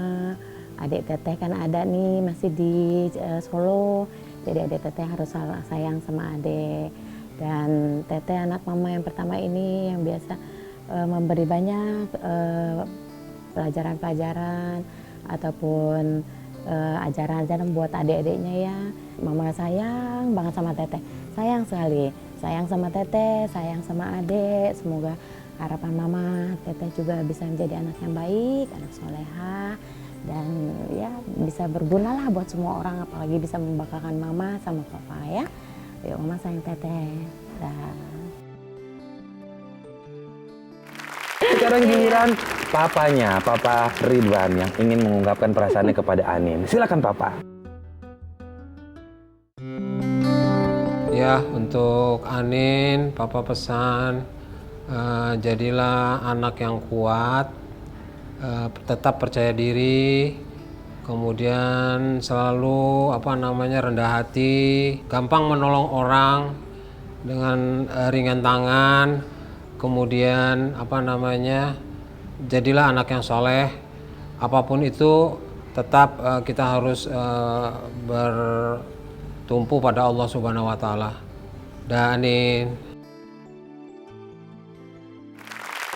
Adik Teteh kan ada nih masih di Solo. Jadi adik Teteh harus sayang sama adik. Dan Teteh anak mama yang pertama ini yang biasa memberi banyak pelajaran-pelajaran ataupun ajaran-ajaran buat adik-adiknya ya. Mama sayang banget sama Teteh. Sayang sekali. Sayang sama Teteh, sayang sama adik. Semoga harapan Mama, Teteh juga bisa menjadi anak yang baik, anak soleha, dan ya bisa berguna lah buat semua orang, apalagi bisa membanggakan Mama sama Papa ya. Yuk Mama sayang Teteh. Dah. Sekarang giliran papanya, Papa Ridwan yang ingin mengungkapkan perasaannya kepada Anin. Silakan Papa. Ya, untuk Anin, Papa pesan jadilah anak yang kuat, tetap percaya diri, kemudian selalu rendah hati, gampang menolong orang dengan ringan tangan, kemudian jadilah anak yang soleh. Apapun itu tetap kita harus bertumpu pada Allah Subhanahu wa Ta'ala. Dan Anin.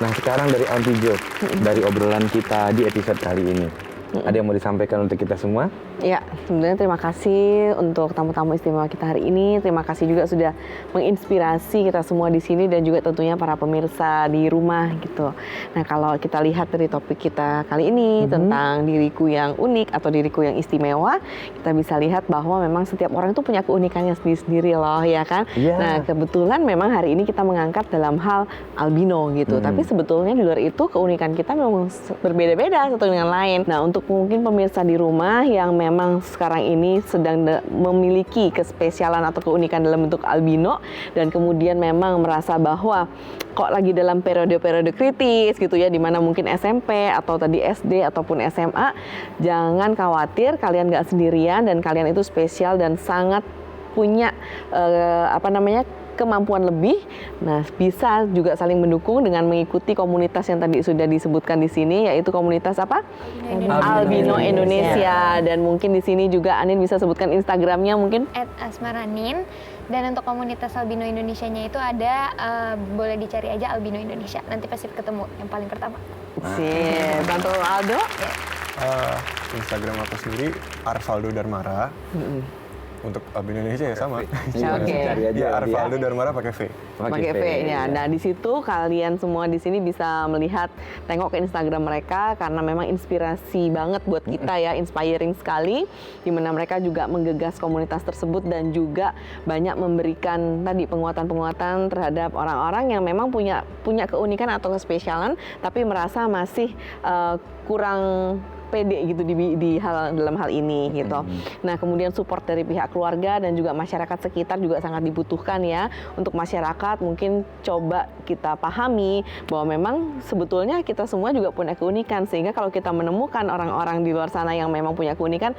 Nah, sekarang dari Auntie Jo, dari obrolan kita di episode kali ini, ada yang mau disampaikan untuk kita semua? Ya, sebenarnya terima kasih untuk tamu-tamu istimewa kita hari ini. Terima kasih juga sudah menginspirasi kita semua di sini dan juga tentunya para pemirsa di rumah gitu. Nah, kalau kita lihat dari topik kita kali ini tentang diriku yang unik atau diriku yang istimewa, kita bisa lihat bahwa memang setiap orang itu punya keunikannya sendiri-sendiri loh, ya kan? Yeah. Nah, kebetulan memang hari ini kita mengangkat dalam hal albino gitu. Tapi sebetulnya di luar itu keunikan kita memang berbeda-beda satu dengan lain. Nah, untuk mungkin pemirsa di rumah yang memang sekarang ini sedang memiliki kespesialan atau keunikan dalam bentuk albino dan kemudian memang merasa bahwa kok lagi dalam periode-periode kritis gitu ya, dimana mungkin SMP atau tadi SD ataupun SMA, jangan khawatir, kalian nggak sendirian dan kalian itu spesial dan sangat punya kemampuan lebih, nah bisa juga saling mendukung dengan mengikuti komunitas yang tadi sudah disebutkan di sini, yaitu komunitas apa? Albino Indonesia. Dan mungkin di sini juga Anin bisa sebutkan Instagramnya mungkin? @asmaranin. Dan untuk komunitas Albino Indonesianya itu ada, boleh dicari aja Albino Indonesia. Nanti pasti ketemu yang paling pertama. Sip. Bantu Aldo? Instagram aku sendiri Arvaldo Darmara. Untuk Albino Indonesia ya sama. Oke. Ya Arvaldo Darmara pakai V. Pakai V ya. Nah di situ kalian semua di sini bisa melihat, tengok ke Instagram mereka karena memang inspirasi banget buat kita ya, inspiring sekali. Dimana mereka juga menggegas komunitas tersebut dan juga banyak memberikan tadi penguatan-penguatan terhadap orang-orang yang memang punya keunikan atau kespesialan, tapi merasa masih kurang pede gitu dalam hal ini gitu. Nah kemudian support dari pihak keluarga dan juga masyarakat sekitar juga sangat dibutuhkan ya. Untuk masyarakat mungkin coba kita pahami bahwa memang sebetulnya kita semua juga punya keunikan, sehingga kalau kita menemukan orang-orang di luar sana yang memang punya keunikan,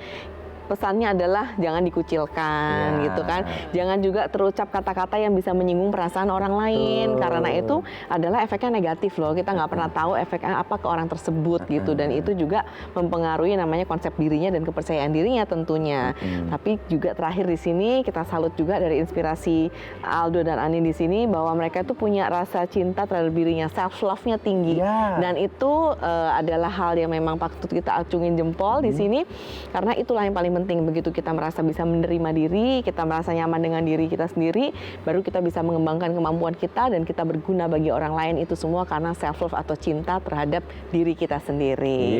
pesannya adalah jangan dikucilkan gitu kan. Jangan juga terucap kata-kata yang bisa menyinggung perasaan orang lain, karena itu adalah efeknya negatif loh. Kita nggak pernah tahu efeknya apa ke orang tersebut gitu, dan itu juga mempengaruhi namanya konsep dirinya dan kepercayaan dirinya tentunya. Tapi juga terakhir di sini kita salut juga dari inspirasi Aldo dan Anin di sini bahwa mereka tuh punya rasa cinta terhadap dirinya, self love-nya tinggi. Dan itu adalah hal yang memang patut kita acungin jempol di sini, karena itulah yang paling penting. Begitu kita merasa bisa menerima diri, kita merasa nyaman dengan diri kita sendiri, baru kita bisa mengembangkan kemampuan kita dan kita berguna bagi orang lain. Itu semua karena self love atau cinta terhadap diri kita sendiri.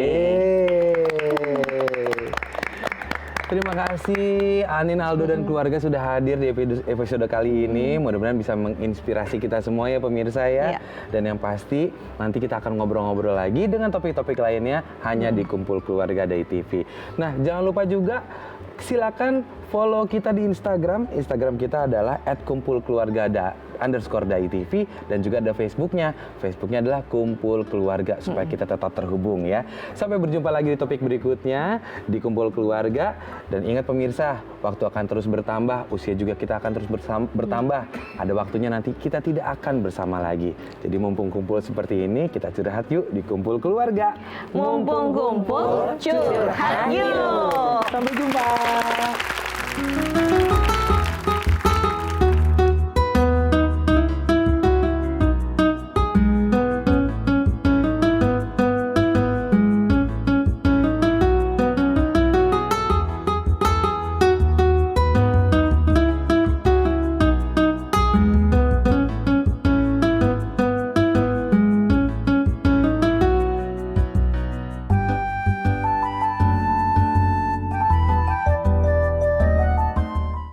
Terima kasih Anin, Aldo, dan keluarga sudah hadir di episode kali ini. Mudah-mudahan bisa menginspirasi kita semua ya pemirsa ya. Dan yang pasti nanti kita akan ngobrol-ngobrol lagi dengan topik-topik lainnya hanya di Kumpul Keluarga Dai TV. Nah jangan lupa juga silakan follow kita di Instagram. Instagram kita adalah @kumpulkeluarga_Dai TV, dan juga ada Facebooknya. Facebooknya adalah Kumpul Keluarga, supaya kita tetap terhubung ya. Sampai berjumpa lagi di topik berikutnya di Kumpul Keluarga. Dan ingat pemirsa, waktu akan terus bertambah, usia juga kita akan terus bertambah. Ada waktunya nanti kita tidak akan bersama lagi. Jadi mumpung kumpul seperti ini, kita curhat yuk di Kumpul Keluarga. Mumpung kumpul, curhat yuk. Sampai jumpa.